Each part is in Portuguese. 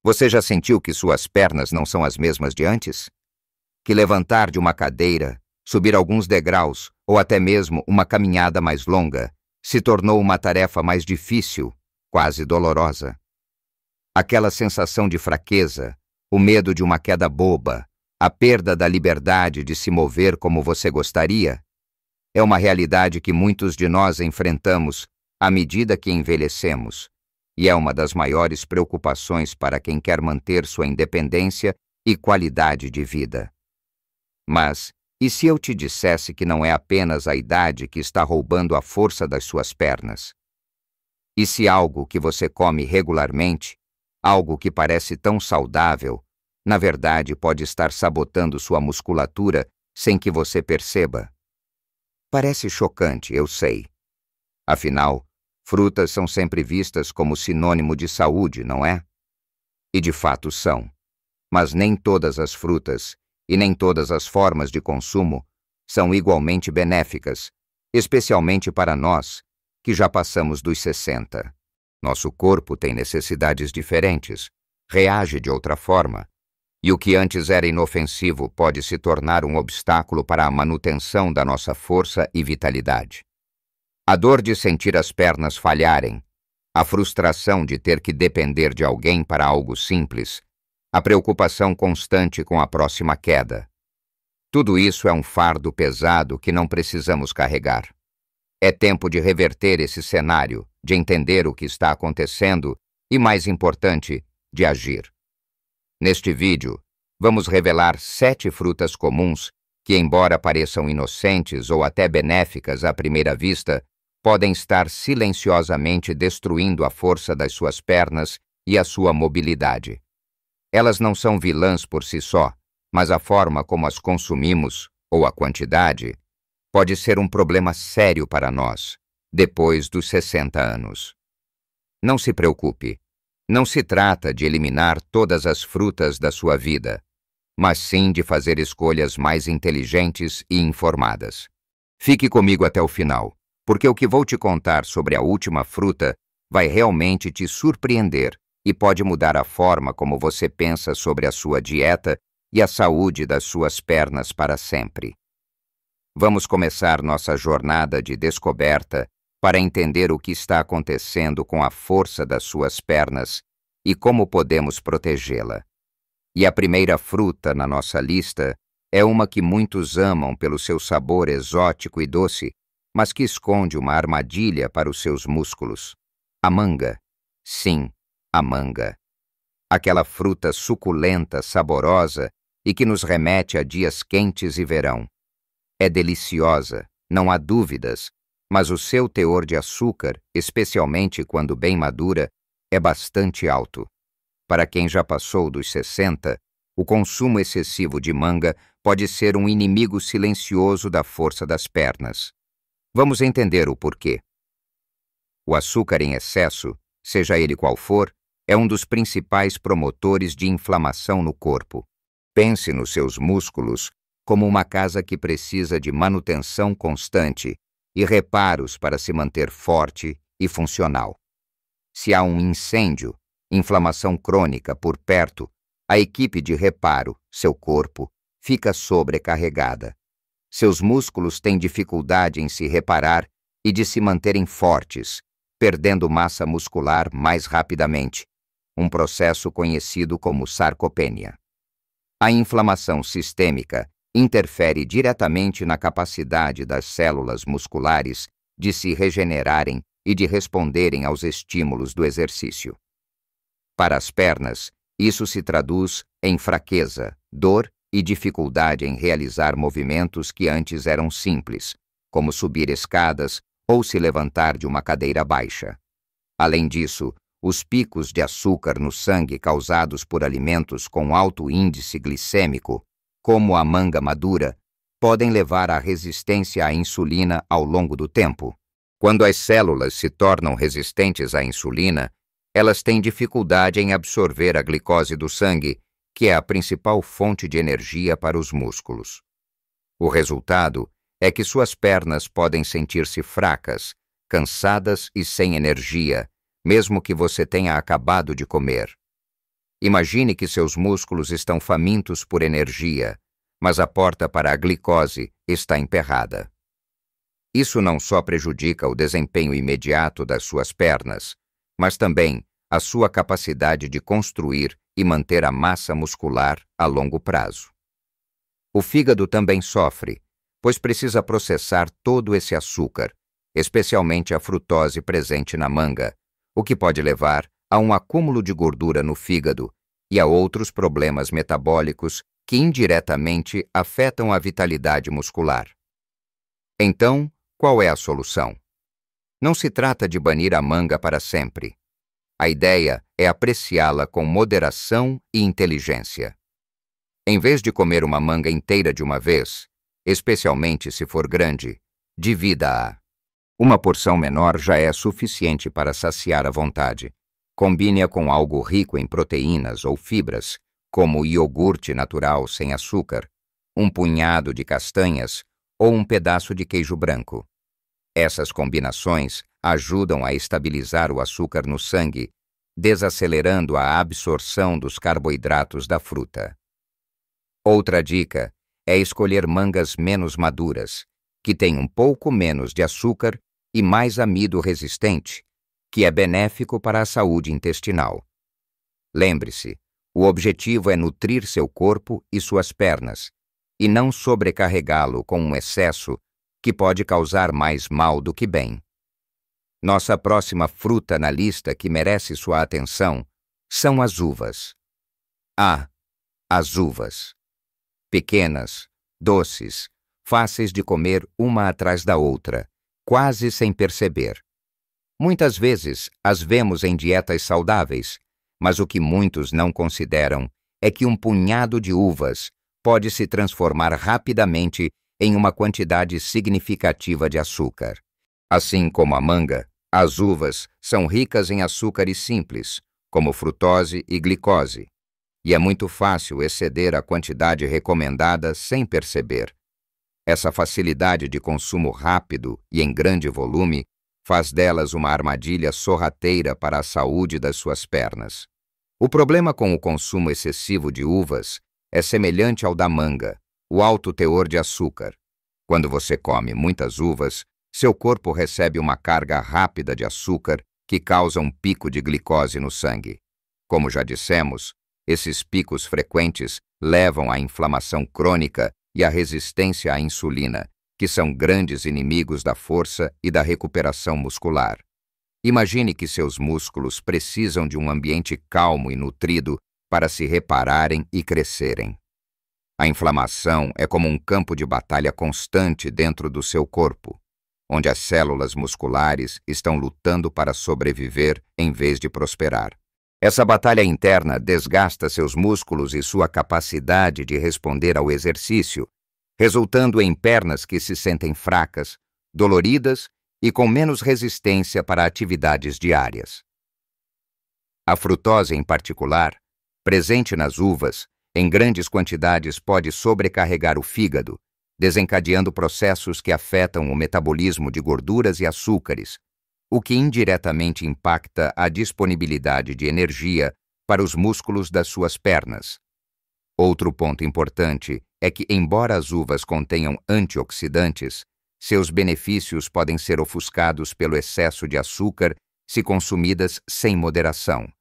Você já sentiu que suas pernas não são as mesmas de antes? Que levantar de uma cadeira, subir alguns degraus ou até mesmo uma caminhada mais longa se tornou uma tarefa mais difícil, quase dolorosa. Aquela sensação de fraqueza, o medo de uma queda boba, a perda da liberdade de se mover como você gostaria, é uma realidade que muitos de nós enfrentamos à medida que envelhecemos, e é uma das maiores preocupações para quem quer manter sua independência e qualidade de vida. Mas, e se eu te dissesse que não é apenas a idade que está roubando a força das suas pernas? E se algo que você come regularmente, algo que parece tão saudável, na verdade pode estar sabotando sua musculatura sem que você perceba? Parece chocante, eu sei. Afinal, frutas são sempre vistas como sinônimo de saúde, não é? E de fato são. Mas nem todas as frutas e nem todas as formas de consumo são igualmente benéficas, especialmente para nós, que já passamos dos 60. Nosso corpo tem necessidades diferentes, reage de outra forma, e o que antes era inofensivo pode se tornar um obstáculo para a manutenção da nossa força e vitalidade. A dor de sentir as pernas falharem, a frustração de ter que depender de alguém para algo simples, a preocupação constante com a próxima queda. Tudo isso é um fardo pesado que não precisamos carregar. É tempo de reverter esse cenário, de entender o que está acontecendo e, mais importante, de agir. Neste vídeo, vamos revelar 7 frutas comuns que, embora pareçam inocentes ou até benéficas à primeira vista, podem estar silenciosamente destruindo a força das suas pernas e a sua mobilidade. Elas não são vilãs por si só, mas a forma como as consumimos, ou a quantidade, pode ser um problema sério para nós, depois dos 60 anos. Não se preocupe, não se trata de eliminar todas as frutas da sua vida, mas sim de fazer escolhas mais inteligentes e informadas. Fique comigo até o final, porque o que vou te contar sobre a última fruta vai realmente te surpreender e pode mudar a forma como você pensa sobre a sua dieta e a saúde das suas pernas para sempre. Vamos começar nossa jornada de descoberta para entender o que está acontecendo com a força das suas pernas e como podemos protegê-la. E a primeira fruta na nossa lista é uma que muitos amam pelo seu sabor exótico e doce, mas que esconde uma armadilha para os seus músculos. A manga. Sim, a manga. Aquela fruta suculenta, saborosa e que nos remete a dias quentes e verão. É deliciosa, não há dúvidas, mas o seu teor de açúcar, especialmente quando bem madura, é bastante alto. Para quem já passou dos 60, o consumo excessivo de manga pode ser um inimigo silencioso da força das pernas. Vamos entender o porquê. O açúcar em excesso, seja ele qual for, é um dos principais promotores de inflamação no corpo. Pense nos seus músculos como uma casa que precisa de manutenção constante e reparos para se manter forte e funcional. Se há um incêndio, inflamação crônica por perto, a equipe de reparo, seu corpo, fica sobrecarregada. Seus músculos têm dificuldade em se reparar e de se manterem fortes, perdendo massa muscular mais rapidamente, um processo conhecido como sarcopenia. A inflamação sistêmica interfere diretamente na capacidade das células musculares de se regenerarem e de responderem aos estímulos do exercício. Para as pernas, isso se traduz em fraqueza, dor e dificuldade em realizar movimentos que antes eram simples, como subir escadas ou se levantar de uma cadeira baixa. Além disso, os picos de açúcar no sangue causados por alimentos com alto índice glicêmico, como a manga madura, podem levar à resistência à insulina ao longo do tempo. Quando as células se tornam resistentes à insulina, elas têm dificuldade em absorver a glicose do sangue, que é a principal fonte de energia para os músculos. O resultado é que suas pernas podem sentir-se fracas, cansadas e sem energia, mesmo que você tenha acabado de comer. Imagine que seus músculos estão famintos por energia, mas a porta para a glicose está emperrada. Isso não só prejudica o desempenho imediato das suas pernas, mas também a sua capacidade de construir e manter a massa muscular a longo prazo. O fígado também sofre, pois precisa processar todo esse açúcar, especialmente a frutose presente na manga, o que pode levar a um acúmulo de gordura no fígado e a outros problemas metabólicos que indiretamente afetam a vitalidade muscular. Então, qual é a solução? Não se trata de banir a manga para sempre. A ideia é apreciá-la com moderação e inteligência. Em vez de comer uma manga inteira de uma vez, especialmente se for grande, divida-a. Uma porção menor já é suficiente para saciar a vontade. Combine-a com algo rico em proteínas ou fibras, como iogurte natural sem açúcar, um punhado de castanhas ou um pedaço de queijo branco. Essas combinações ajudam a estabilizar o açúcar no sangue, desacelerando a absorção dos carboidratos da fruta. Outra dica é escolher mangas menos maduras, que têm um pouco menos de açúcar e mais amido resistente, que é benéfico para a saúde intestinal. Lembre-se, o objetivo é nutrir seu corpo e suas pernas, e não sobrecarregá-lo com um excesso que pode causar mais mal do que bem. Nossa próxima fruta na lista que merece sua atenção são as uvas. As uvas. Pequenas, doces, fáceis de comer uma atrás da outra, quase sem perceber. Muitas vezes as vemos em dietas saudáveis, mas o que muitos não consideram é que um punhado de uvas pode se transformar rapidamente em uma quantidade significativa de açúcar. Assim como a manga, as uvas são ricas em açúcares simples, como frutose e glicose, e é muito fácil exceder a quantidade recomendada sem perceber. Essa facilidade de consumo rápido e em grande volume faz delas uma armadilha sorrateira para a saúde das suas pernas. O problema com o consumo excessivo de uvas é semelhante ao da manga, o alto teor de açúcar. Quando você come muitas uvas, seu corpo recebe uma carga rápida de açúcar que causa um pico de glicose no sangue. Como já dissemos, esses picos frequentes levam à inflamação crônica e à resistência à insulina, que são grandes inimigos da força e da recuperação muscular. Imagine que seus músculos precisam de um ambiente calmo e nutrido para se repararem e crescerem. A inflamação é como um campo de batalha constante dentro do seu corpo, onde as células musculares estão lutando para sobreviver em vez de prosperar. Essa batalha interna desgasta seus músculos e sua capacidade de responder ao exercício, resultando em pernas que se sentem fracas, doloridas e com menos resistência para atividades diárias. A frutose, em particular, presente nas uvas, em grandes quantidades pode sobrecarregar o fígado, desencadeando processos que afetam o metabolismo de gorduras e açúcares, o que indiretamente impacta a disponibilidade de energia para os músculos das suas pernas. Outro ponto importante é que, embora as uvas contenham antioxidantes, seus benefícios podem ser ofuscados pelo excesso de açúcar se consumidas sem moderação.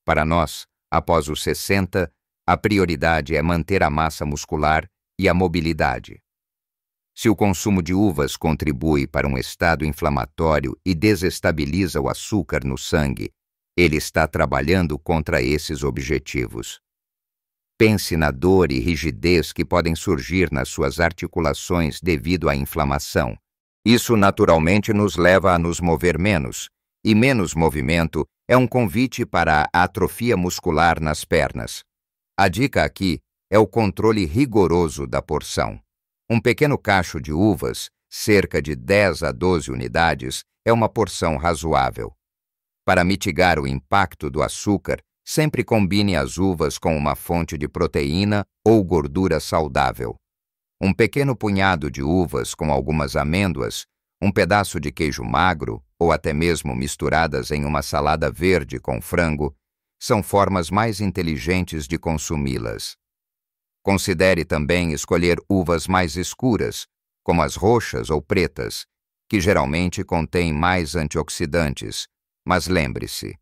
Para nós, após os 60, a prioridade é manter a massa muscular e a mobilidade. Se o consumo de uvas contribui para um estado inflamatório e desestabiliza o açúcar no sangue, ele está trabalhando contra esses objetivos. Pense na dor e rigidez que podem surgir nas suas articulações devido à inflamação. Isso naturalmente nos leva a nos mover menos, e menos movimento é um convite para a atrofia muscular nas pernas. A dica aqui é o controle rigoroso da porção. Um pequeno cacho de uvas, cerca de 10 a 12 unidades, é uma porção razoável. Para mitigar o impacto do açúcar, sempre combine as uvas com uma fonte de proteína ou gordura saudável. Um pequeno punhado de uvas com algumas amêndoas, um pedaço de queijo magro ou até mesmo misturadas em uma salada verde com frango, são formas mais inteligentes de consumi-las. Considere também escolher uvas mais escuras, como as roxas ou pretas, que geralmente contêm mais antioxidantes, mas lembre-se,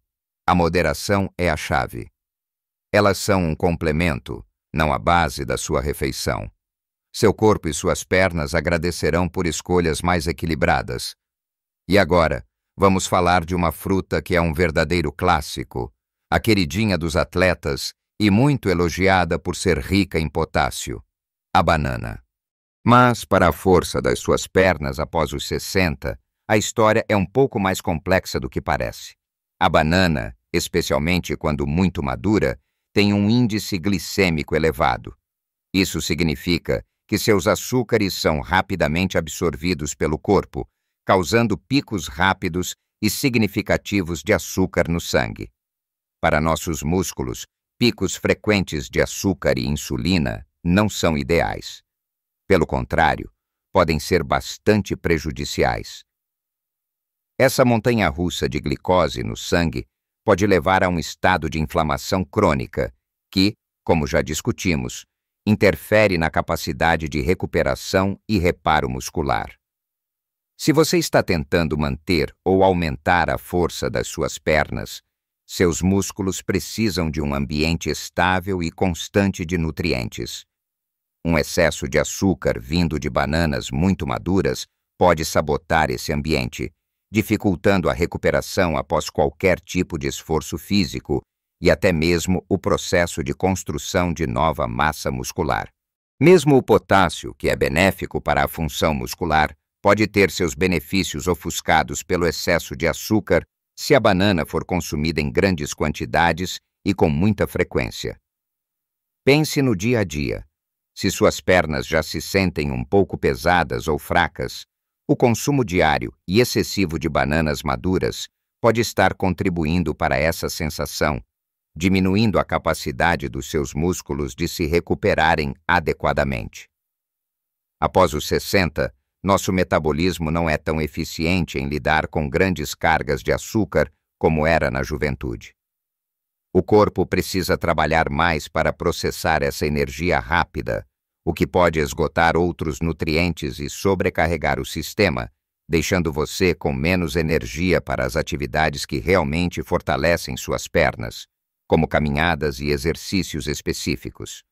a moderação é a chave. Elas são um complemento, não a base da sua refeição. Seu corpo e suas pernas agradecerão por escolhas mais equilibradas. E agora, vamos falar de uma fruta que é um verdadeiro clássico, a queridinha dos atletas e muito elogiada por ser rica em potássio, a banana. Mas, para a força das suas pernas após os 60, a história é um pouco mais complexa do que parece. A banana, especialmente quando muito madura, tem um índice glicêmico elevado. Isso significa que seus açúcares são rapidamente absorvidos pelo corpo, causando picos rápidos e significativos de açúcar no sangue. Para nossos músculos, picos frequentes de açúcar e insulina não são ideais. Pelo contrário, podem ser bastante prejudiciais. Essa montanha-russa de glicose no sangue pode levar a um estado de inflamação crônica que, como já discutimos, interfere na capacidade de recuperação e reparo muscular. Se você está tentando manter ou aumentar a força das suas pernas, seus músculos precisam de um ambiente estável e constante de nutrientes. Um excesso de açúcar vindo de bananas muito maduras pode sabotar esse ambiente, dificultando a recuperação após qualquer tipo de esforço físico e até mesmo o processo de construção de nova massa muscular. Mesmo o potássio, que é benéfico para a função muscular, pode ter seus benefícios ofuscados pelo excesso de açúcar se a banana for consumida em grandes quantidades e com muita frequência. Pense no dia a dia. Se suas pernas já se sentem um pouco pesadas ou fracas, o consumo diário e excessivo de bananas maduras pode estar contribuindo para essa sensação, diminuindo a capacidade dos seus músculos de se recuperarem adequadamente. Após os 60, nosso metabolismo não é tão eficiente em lidar com grandes cargas de açúcar como era na juventude. O corpo precisa trabalhar mais para processar essa energia rápida, o que pode esgotar outros nutrientes e sobrecarregar o sistema, deixando você com menos energia para as atividades que realmente fortalecem suas pernas, como caminhadas e exercícios específicos.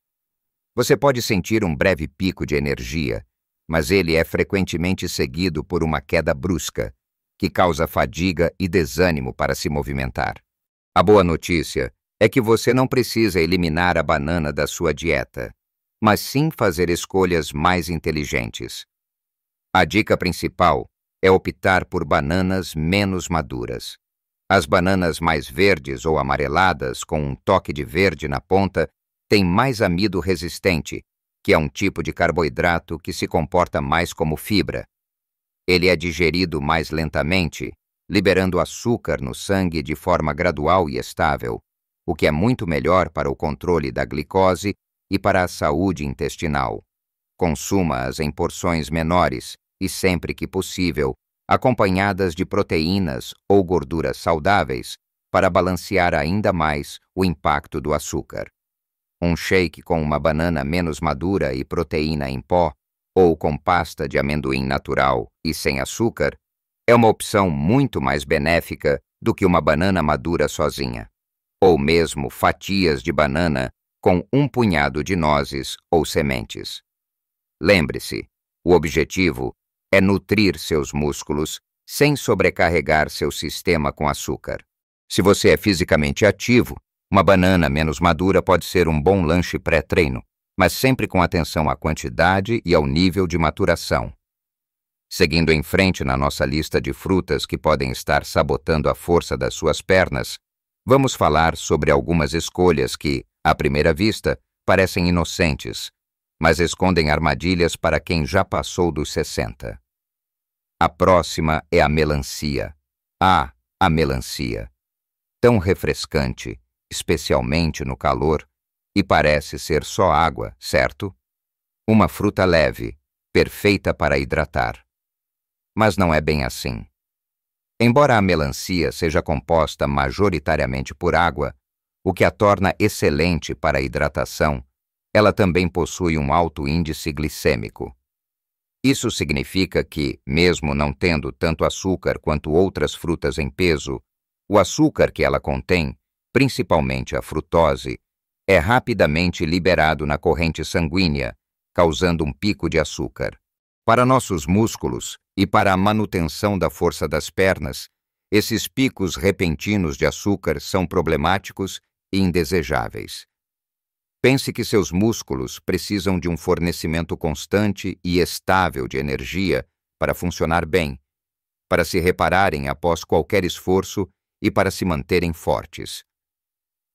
Você pode sentir um breve pico de energia, mas ele é frequentemente seguido por uma queda brusca, que causa fadiga e desânimo para se movimentar. A boa notícia é que você não precisa eliminar a banana da sua dieta, mas sim fazer escolhas mais inteligentes. A dica principal é optar por bananas menos maduras. As bananas mais verdes ou amareladas, com um toque de verde na ponta, têm mais amido resistente, que é um tipo de carboidrato que se comporta mais como fibra. Ele é digerido mais lentamente, liberando açúcar no sangue de forma gradual e estável, o que é muito melhor para o controle da glicose e para a saúde intestinal. Consuma-as em porções menores e, sempre que possível, acompanhadas de proteínas ou gorduras saudáveis para balancear ainda mais o impacto do açúcar. Um shake com uma banana menos madura e proteína em pó, ou com pasta de amendoim natural e sem açúcar, é uma opção muito mais benéfica do que uma banana madura sozinha, ou mesmo fatias de banana com um punhado de nozes ou sementes. Lembre-se, o objetivo é nutrir seus músculos sem sobrecarregar seu sistema com açúcar. Se você é fisicamente ativo, uma banana menos madura pode ser um bom lanche pré-treino, mas sempre com atenção à quantidade e ao nível de maturação. Seguindo em frente na nossa lista de frutas que podem estar sabotando a força das suas pernas, vamos falar sobre algumas escolhas que, à primeira vista, parecem inocentes, mas escondem armadilhas para quem já passou dos 60. A próxima é a melancia. A melancia. Tão refrescante, especialmente no calor, e parece ser só água, certo? Uma fruta leve, perfeita para hidratar. Mas não é bem assim. Embora a melancia seja composta majoritariamente por água, o que a torna excelente para a hidratação, ela também possui um alto índice glicêmico. Isso significa que, mesmo não tendo tanto açúcar quanto outras frutas em peso, o açúcar que ela contém, principalmente a frutose, é rapidamente liberado na corrente sanguínea, causando um pico de açúcar. Para nossos músculos e para a manutenção da força das pernas, esses picos repentinos de açúcar são problemáticos e indesejáveis. Pense que seus músculos precisam de um fornecimento constante e estável de energia para funcionar bem, para se repararem após qualquer esforço e para se manterem fortes.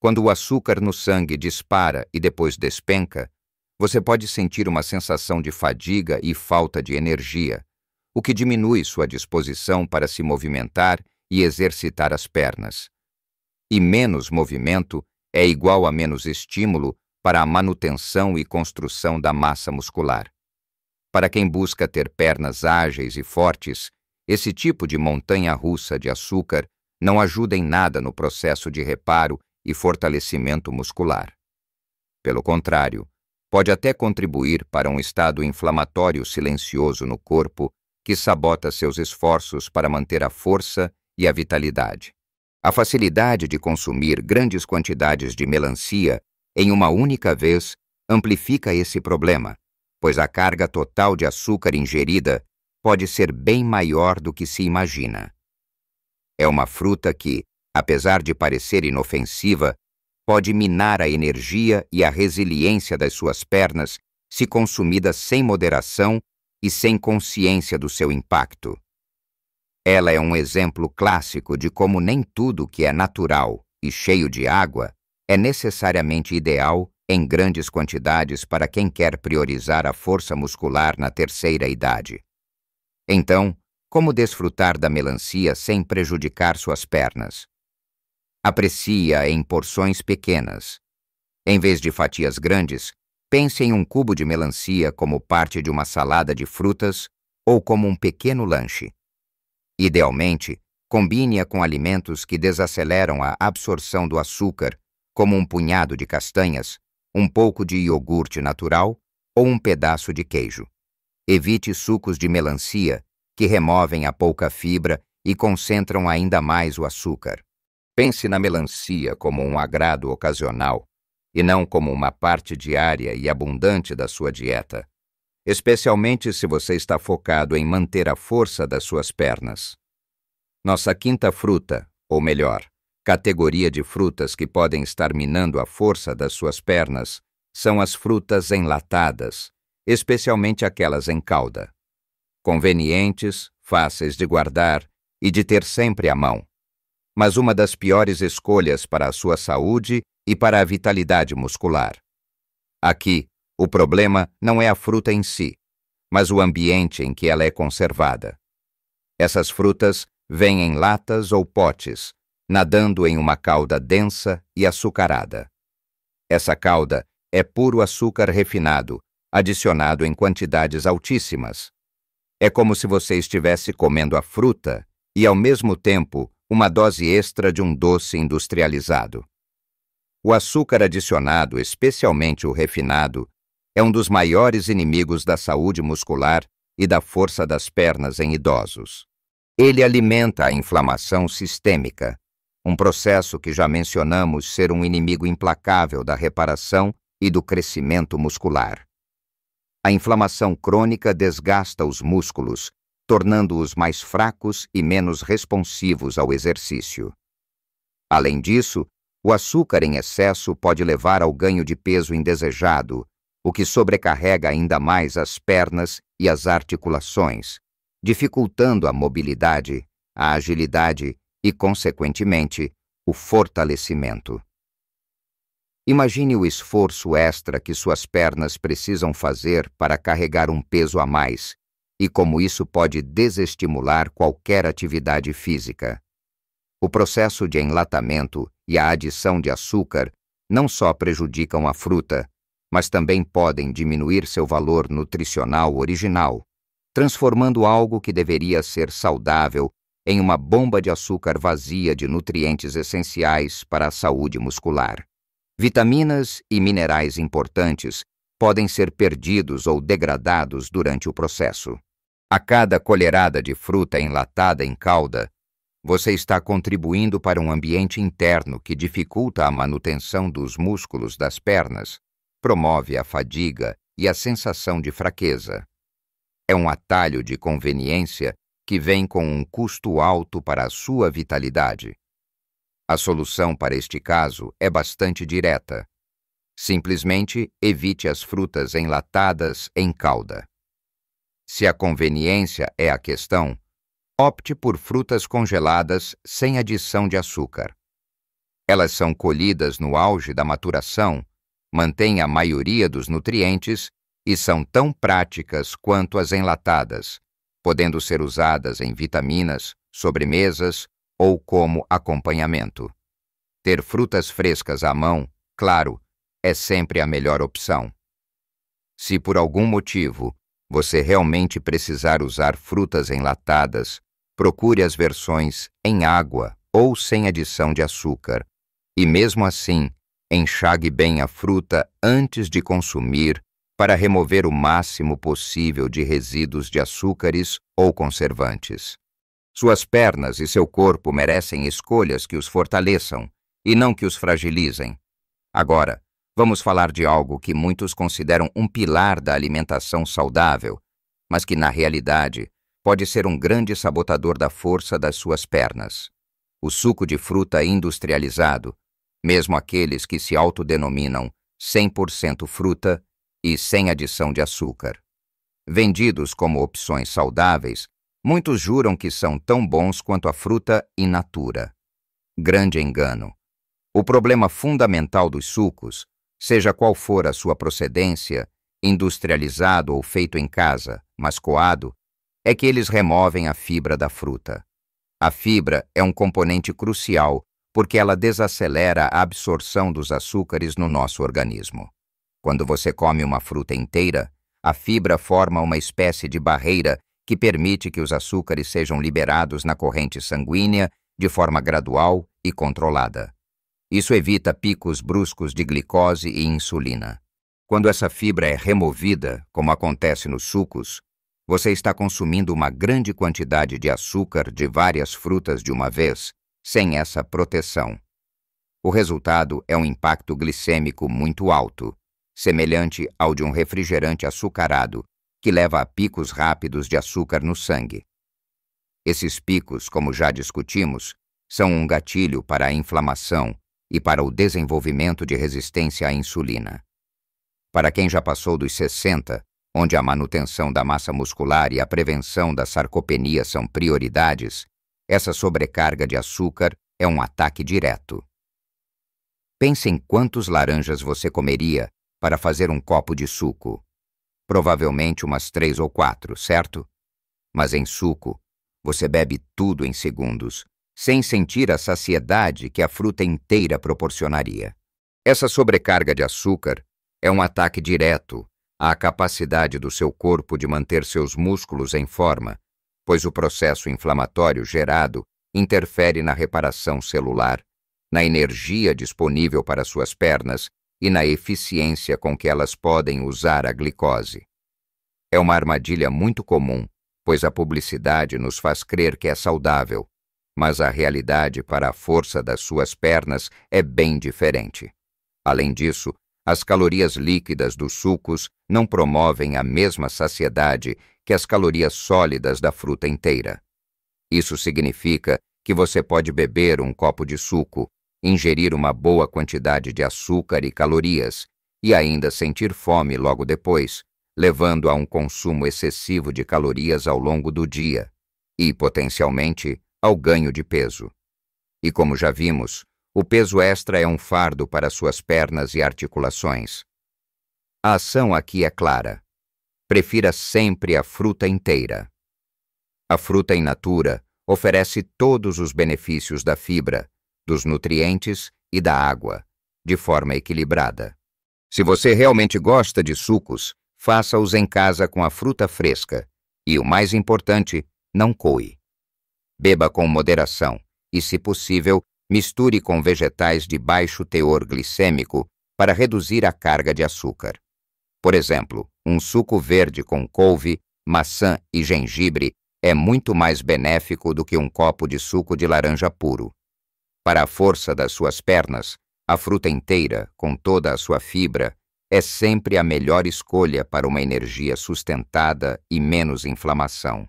Quando o açúcar no sangue dispara e depois despenca, você pode sentir uma sensação de fadiga e falta de energia, o que diminui sua disposição para se movimentar e exercitar as pernas. E menos movimento é igual a menos estímulo para a manutenção e construção da massa muscular. Para quem busca ter pernas ágeis e fortes, esse tipo de montanha-russa de açúcar não ajuda em nada no processo de reparo e fortalecimento muscular. Pelo contrário, pode até contribuir para um estado inflamatório silencioso no corpo que sabota seus esforços para manter a força e a vitalidade. A facilidade de consumir grandes quantidades de melancia em uma única vez amplifica esse problema, pois a carga total de açúcar ingerida pode ser bem maior do que se imagina. É uma fruta que, apesar de parecer inofensiva, pode minar a energia e a resiliência das suas pernas se consumida sem moderação e sem consciência do seu impacto. Ela é um exemplo clássico de como nem tudo que é natural e cheio de água é necessariamente ideal em grandes quantidades para quem quer priorizar a força muscular na terceira idade. Então, como desfrutar da melancia sem prejudicar suas pernas? Aprecie-a em porções pequenas. Em vez de fatias grandes, pense em um cubo de melancia como parte de uma salada de frutas ou como um pequeno lanche. Idealmente, combine-a com alimentos que desaceleram a absorção do açúcar, como um punhado de castanhas, um pouco de iogurte natural ou um pedaço de queijo. Evite sucos de melancia, que removem a pouca fibra e concentram ainda mais o açúcar. Pense na melancia como um agrado ocasional e não como uma parte diária e abundante da sua dieta, especialmente se você está focado em manter a força das suas pernas. Nossa quinta fruta, ou melhor, categoria de frutas que podem estar minando a força das suas pernas, são as frutas enlatadas, especialmente aquelas em calda. Convenientes, fáceis de guardar e de ter sempre à mão, mas uma das piores escolhas para a sua saúde e para a vitalidade muscular. Aqui, o problema não é a fruta em si, mas o ambiente em que ela é conservada. Essas frutas vêm em latas ou potes, nadando em uma calda densa e açucarada. Essa calda é puro açúcar refinado, adicionado em quantidades altíssimas. É como se você estivesse comendo a fruta e, ao mesmo tempo, uma dose extra de um doce industrializado. O açúcar adicionado, especialmente o refinado, é um dos maiores inimigos da saúde muscular e da força das pernas em idosos. Ele alimenta a inflamação sistêmica, um processo que já mencionamos ser um inimigo implacável da reparação e do crescimento muscular. A inflamação crônica desgasta os músculos, tornando-os mais fracos e menos responsivos ao exercício. Além disso, o açúcar em excesso pode levar ao ganho de peso indesejado, o que sobrecarrega ainda mais as pernas e as articulações, dificultando a mobilidade, a agilidade e, consequentemente, o fortalecimento. Imagine o esforço extra que suas pernas precisam fazer para carregar um peso a mais e como isso pode desestimular qualquer atividade física. O processo de enlatamento e a adição de açúcar não só prejudicam a fruta, mas também podem diminuir seu valor nutricional original, transformando algo que deveria ser saudável em uma bomba de açúcar vazia de nutrientes essenciais para a saúde muscular. Vitaminas e minerais importantes podem ser perdidos ou degradados durante o processo. A cada colherada de fruta enlatada em calda, você está contribuindo para um ambiente interno que dificulta a manutenção dos músculos das pernas, promove a fadiga e a sensação de fraqueza. É um atalho de conveniência que vem com um custo alto para a sua vitalidade. A solução para este caso é bastante direta. Simplesmente evite as frutas enlatadas em calda. Se a conveniência é a questão, opte por frutas congeladas sem adição de açúcar. Elas são colhidas no auge da maturação, mantêm a maioria dos nutrientes e são tão práticas quanto as enlatadas, podendo ser usadas em vitaminas, sobremesas ou como acompanhamento. Ter frutas frescas à mão, claro, é sempre a melhor opção. Se por algum motivo você realmente precisar usar frutas enlatadas, procure as versões em água ou sem adição de açúcar, e mesmo assim, enxague bem a fruta antes de consumir para remover o máximo possível de resíduos de açúcares ou conservantes. Suas pernas e seu corpo merecem escolhas que os fortaleçam e não que os fragilizem. Agora, vamos falar de algo que muitos consideram um pilar da alimentação saudável, mas que na realidade pode ser um grande sabotador da força das suas pernas. O suco de fruta industrializado, mesmo aqueles que se autodenominam 100% fruta e sem adição de açúcar. Vendidos como opções saudáveis, muitos juram que são tão bons quanto a fruta in natura. Grande engano. O problema fundamental dos sucos, seja qual for a sua procedência, industrializado ou feito em casa, mas coado, é que eles removem a fibra da fruta. A fibra é um componente crucial porque ela desacelera a absorção dos açúcares no nosso organismo. Quando você come uma fruta inteira, a fibra forma uma espécie de barreira que permite que os açúcares sejam liberados na corrente sanguínea de forma gradual e controlada. Isso evita picos bruscos de glicose e insulina. Quando essa fibra é removida, como acontece nos sucos, você está consumindo uma grande quantidade de açúcar de várias frutas de uma vez, sem essa proteção. O resultado é um impacto glicêmico muito alto, semelhante ao de um refrigerante açucarado, que leva a picos rápidos de açúcar no sangue. Esses picos, como já discutimos, são um gatilho para a inflamação e para o desenvolvimento de resistência à insulina. Para quem já passou dos 60, onde a manutenção da massa muscular e a prevenção da sarcopenia são prioridades, essa sobrecarga de açúcar é um ataque direto. Pense em quantos laranjas você comeria para fazer um copo de suco. Provavelmente umas 3 ou 4, certo? Mas em suco, você bebe tudo em segundos, sem sentir a saciedade que a fruta inteira proporcionaria. Essa sobrecarga de açúcar é um ataque direto à capacidade do seu corpo de manter seus músculos em forma, pois o processo inflamatório gerado interfere na reparação celular, na energia disponível para suas pernas e na eficiência com que elas podem usar a glicose. É uma armadilha muito comum, pois a publicidade nos faz crer que é saudável, mas a realidade para a força das suas pernas é bem diferente. Além disso, as calorias líquidas dos sucos não promovem a mesma saciedade que as calorias sólidas da fruta inteira. Isso significa que você pode beber um copo de suco, ingerir uma boa quantidade de açúcar e calorias, e ainda sentir fome logo depois, levando a um consumo excessivo de calorias ao longo do dia, e, potencialmente, ao ganho de peso. E como já vimos, o peso extra é um fardo para suas pernas e articulações. A ação aqui é clara. Prefira sempre a fruta inteira. A fruta in natura oferece todos os benefícios da fibra, dos nutrientes e da água, de forma equilibrada. Se você realmente gosta de sucos, faça-os em casa com a fruta fresca e, o mais importante, não coe. Beba com moderação e, se possível, misture com vegetais de baixo teor glicêmico para reduzir a carga de açúcar. Por exemplo, um suco verde com couve, maçã e gengibre é muito mais benéfico do que um copo de suco de laranja puro. Para a força das suas pernas, a fruta inteira, com toda a sua fibra, é sempre a melhor escolha para uma energia sustentada e menos inflamação.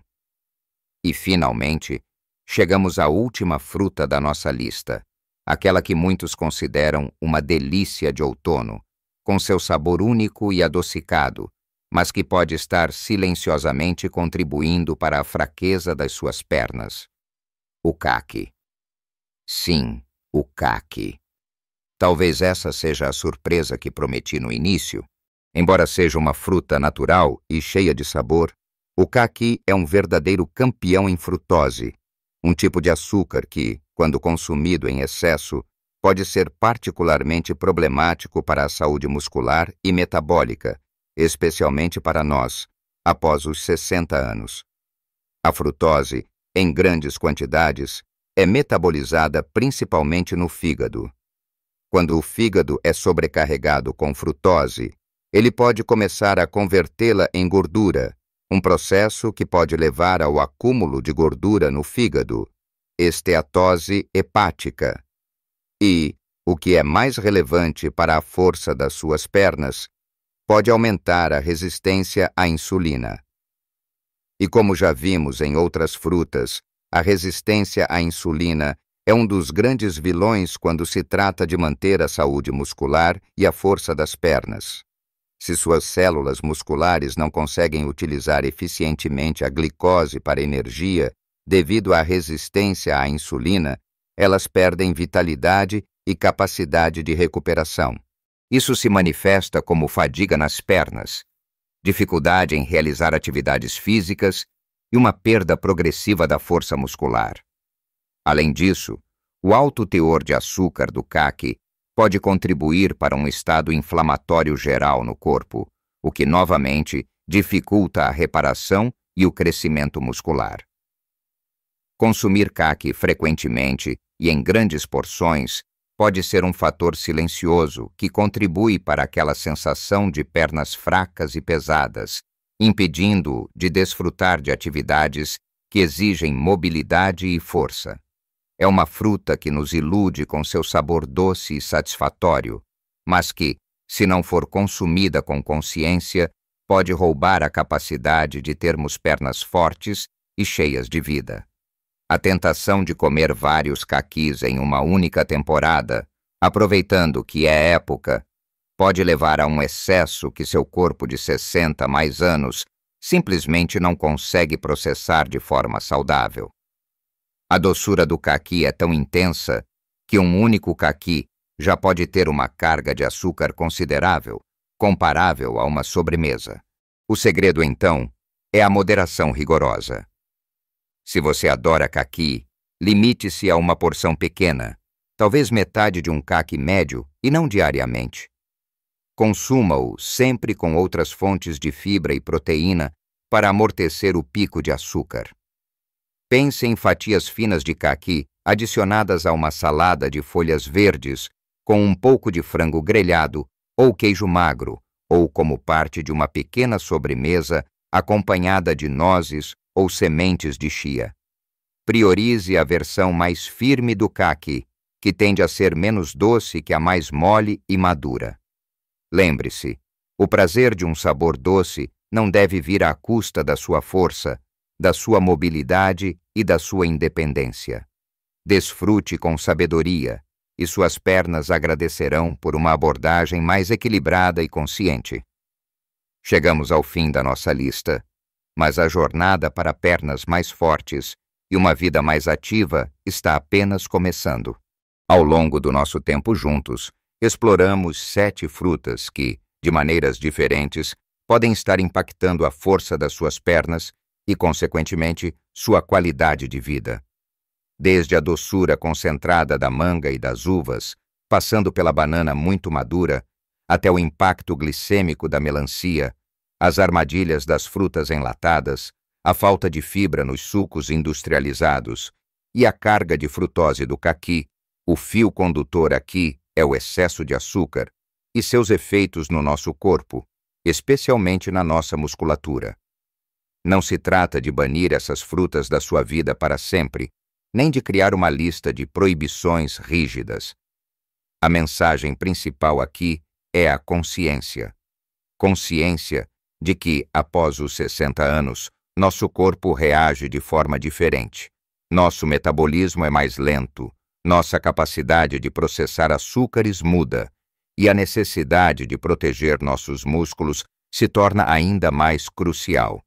E, finalmente, chegamos à última fruta da nossa lista, aquela que muitos consideram uma delícia de outono, com seu sabor único e adocicado, mas que pode estar silenciosamente contribuindo para a fraqueza das suas pernas. O caqui. Sim, o caqui. Talvez essa seja a surpresa que prometi no início. Embora seja uma fruta natural e cheia de sabor, o caqui é um verdadeiro campeão em frutose, um tipo de açúcar que, quando consumido em excesso, pode ser particularmente problemático para a saúde muscular e metabólica, especialmente para nós, após os 60 anos. A frutose, em grandes quantidades, é metabolizada principalmente no fígado. Quando o fígado é sobrecarregado com frutose, ele pode começar a convertê-la em gordura, um processo que pode levar ao acúmulo de gordura no fígado, esteatose hepática. E, o que é mais relevante para a força das suas pernas, pode aumentar a resistência à insulina. E como já vimos em outras frutas, a resistência à insulina é um dos grandes vilões quando se trata de manter a saúde muscular e a força das pernas. Se suas células musculares não conseguem utilizar eficientemente a glicose para energia devido à resistência à insulina, elas perdem vitalidade e capacidade de recuperação. Isso se manifesta como fadiga nas pernas, dificuldade em realizar atividades físicas e uma perda progressiva da força muscular. Além disso, o alto teor de açúcar do caqui pode contribuir para um estado inflamatório geral no corpo, o que novamente dificulta a reparação e o crescimento muscular. Consumir caqui frequentemente e em grandes porções pode ser um fator silencioso que contribui para aquela sensação de pernas fracas e pesadas, impedindo-o de desfrutar de atividades que exigem mobilidade e força. É uma fruta que nos ilude com seu sabor doce e satisfatório, mas que, se não for consumida com consciência, pode roubar a capacidade de termos pernas fortes e cheias de vida. A tentação de comer vários caquis em uma única temporada, aproveitando que é época, pode levar a um excesso que seu corpo de 60 mais anos simplesmente não consegue processar de forma saudável. A doçura do caqui é tão intensa que um único caqui já pode ter uma carga de açúcar considerável, comparável a uma sobremesa. O segredo, então, é a moderação rigorosa. Se você adora caqui, limite-se a uma porção pequena, talvez metade de um caqui médio e não diariamente. Consuma-o sempre com outras fontes de fibra e proteína para amortecer o pico de açúcar. Pense em fatias finas de caqui adicionadas a uma salada de folhas verdes com um pouco de frango grelhado ou queijo magro, ou como parte de uma pequena sobremesa acompanhada de nozes ou sementes de chia. Priorize a versão mais firme do caqui, que tende a ser menos doce que a mais mole e madura. Lembre-se, o prazer de um sabor doce não deve vir à custa da sua força, da sua mobilidade e da sua independência. Desfrute com sabedoria, e suas pernas agradecerão por uma abordagem mais equilibrada e consciente. Chegamos ao fim da nossa lista, mas a jornada para pernas mais fortes e uma vida mais ativa está apenas começando. Ao longo do nosso tempo juntos, exploramos 7 frutas que, de maneiras diferentes, podem estar impactando a força das suas pernas e, consequentemente, sua qualidade de vida. Desde a doçura concentrada da manga e das uvas, passando pela banana muito madura, até o impacto glicêmico da melancia, as armadilhas das frutas enlatadas, a falta de fibra nos sucos industrializados E a carga de frutose do caqui, o fio condutor aqui é o excesso de açúcar e seus efeitos no nosso corpo, especialmente na nossa musculatura. Não se trata de banir essas frutas da sua vida para sempre, nem de criar uma lista de proibições rígidas. A mensagem principal aqui é a consciência. Consciência de que, após os 60 anos, nosso corpo reage de forma diferente. Nosso metabolismo é mais lento, nossa capacidade de processar açúcares muda, e a necessidade de proteger nossos músculos se torna ainda mais crucial.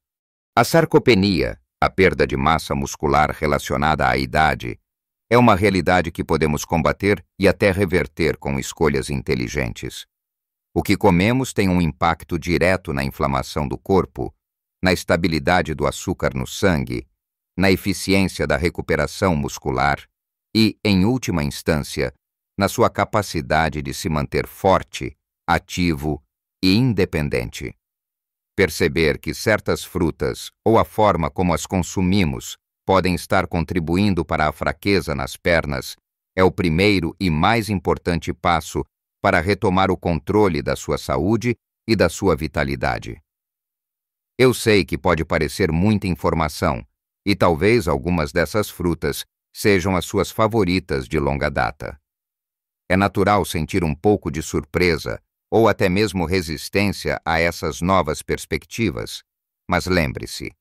A sarcopenia, a perda de massa muscular relacionada à idade, é uma realidade que podemos combater e até reverter com escolhas inteligentes. O que comemos tem um impacto direto na inflamação do corpo, na estabilidade do açúcar no sangue, na eficiência da recuperação muscular e, em última instância, na sua capacidade de se manter forte, ativo e independente. Perceber que certas frutas ou a forma como as consumimos podem estar contribuindo para a fraqueza nas pernas é o primeiro e mais importante passo para retomar o controle da sua saúde e da sua vitalidade. Eu sei que pode parecer muita informação, e talvez algumas dessas frutas sejam as suas favoritas de longa data. É natural sentir um pouco de surpresa ou até mesmo resistência a essas novas perspectivas, mas lembre-se,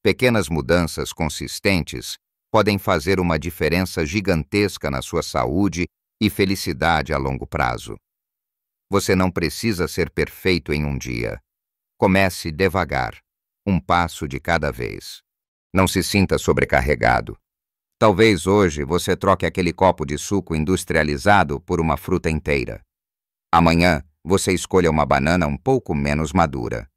pequenas mudanças consistentes podem fazer uma diferença gigantesca na sua saúde e felicidade a longo prazo. Você não precisa ser perfeito em um dia. Comece devagar, um passo de cada vez. Não se sinta sobrecarregado. Talvez hoje você troque aquele copo de suco industrializado por uma fruta inteira. Amanhã, você escolha uma banana um pouco menos madura.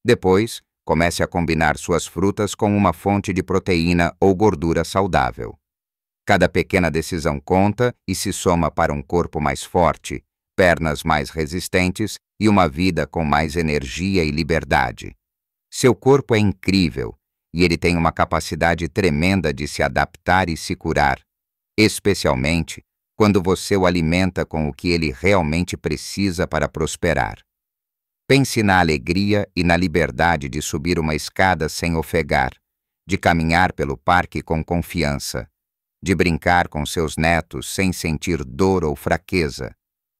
Depois, comece a combinar suas frutas com uma fonte de proteína ou gordura saudável. Cada pequena decisão conta e se soma para um corpo mais forte, pernas mais resistentes e uma vida com mais energia e liberdade. Seu corpo é incrível e ele tem uma capacidade tremenda de se adaptar e se curar, especialmente quando você o alimenta com o que ele realmente precisa para prosperar. Pense na alegria e na liberdade de subir uma escada sem ofegar, de caminhar pelo parque com confiança, de brincar com seus netos sem sentir dor ou fraqueza,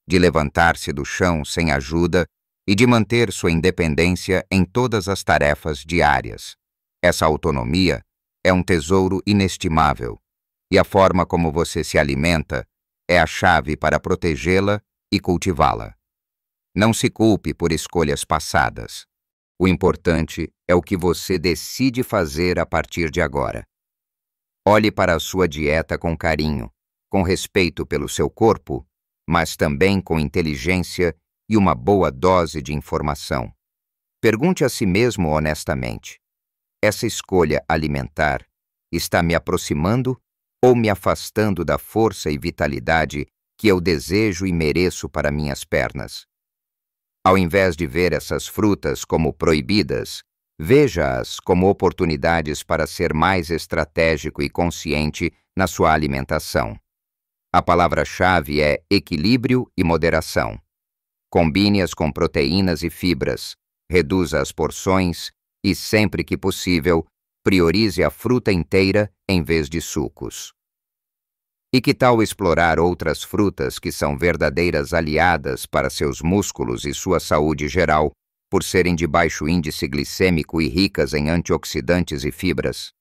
de levantar-se do chão sem ajuda e de manter sua independência em todas as tarefas diárias. Essa autonomia é um tesouro inestimável, e a forma como você se alimenta é a chave para protegê-la e cultivá-la. Não se culpe por escolhas passadas. O importante é o que você decide fazer a partir de agora. Olhe para a sua dieta com carinho, com respeito pelo seu corpo, mas também com inteligência e uma boa dose de informação. Pergunte a si mesmo honestamente: essa escolha alimentar está me aproximando ou me afastando da força e vitalidade que eu desejo e mereço para minhas pernas? Ao invés de ver essas frutas como proibidas, veja-as como oportunidades para ser mais estratégico e consciente na sua alimentação. A palavra-chave é equilíbrio e moderação. Combine-as com proteínas e fibras, reduza as porções e, sempre que possível, priorize a fruta inteira em vez de sucos. E que tal explorar outras frutas que são verdadeiras aliadas para seus músculos e sua saúde geral, por serem de baixo índice glicêmico e ricas em antioxidantes e fibras?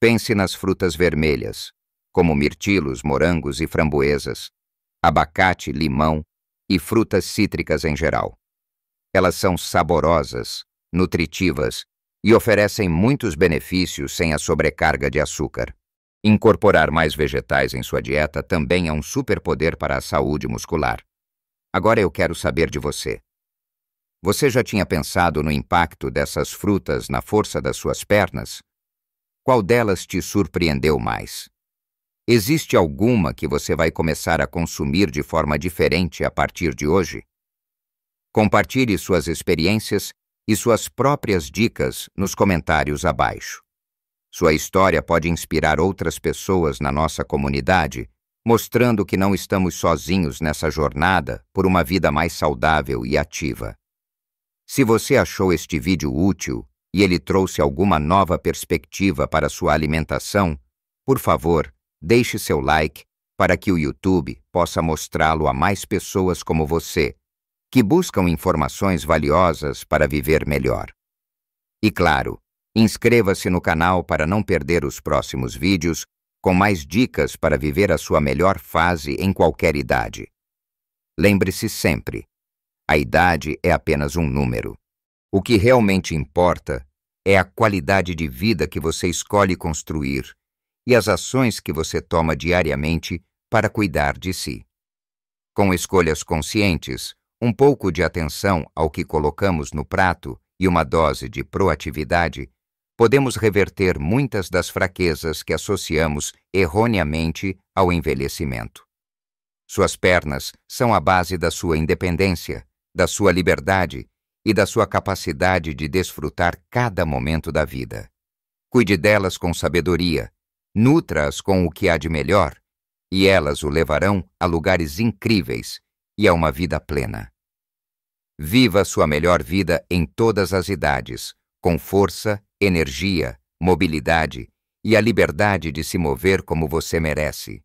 Pense nas frutas vermelhas, como mirtilos, morangos e framboesas, abacate, limão e frutas cítricas em geral. Elas são saborosas, nutritivas e oferecem muitos benefícios sem a sobrecarga de açúcar. Incorporar mais vegetais em sua dieta também é um superpoder para a saúde muscular. Agora eu quero saber de você. Você já tinha pensado no impacto dessas frutas na força das suas pernas? Qual delas te surpreendeu mais? Existe alguma que você vai começar a consumir de forma diferente a partir de hoje? Compartilhe suas experiências e suas próprias dicas nos comentários abaixo. Sua história pode inspirar outras pessoas na nossa comunidade, mostrando que não estamos sozinhos nessa jornada por uma vida mais saudável e ativa. Se você achou este vídeo útil e ele trouxe alguma nova perspectiva para sua alimentação, por favor, deixe seu like para que o YouTube possa mostrá-lo a mais pessoas como você, que buscam informações valiosas para viver melhor. E claro, inscreva-se no canal para não perder os próximos vídeos com mais dicas para viver a sua melhor fase em qualquer idade. Lembre-se sempre, a idade é apenas um número. O que realmente importa é a qualidade de vida que você escolhe construir e as ações que você toma diariamente para cuidar de si. Com escolhas conscientes, um pouco de atenção ao que colocamos no prato e uma dose de proatividade, podemos reverter muitas das fraquezas que associamos erroneamente ao envelhecimento. Suas pernas são a base da sua independência, da sua liberdade e da sua capacidade de desfrutar cada momento da vida. Cuide delas com sabedoria, nutra-as com o que há de melhor, e elas o levarão a lugares incríveis e a uma vida plena. Viva a sua melhor vida em todas as idades, com força, energia, mobilidade e a liberdade de se mover como você merece.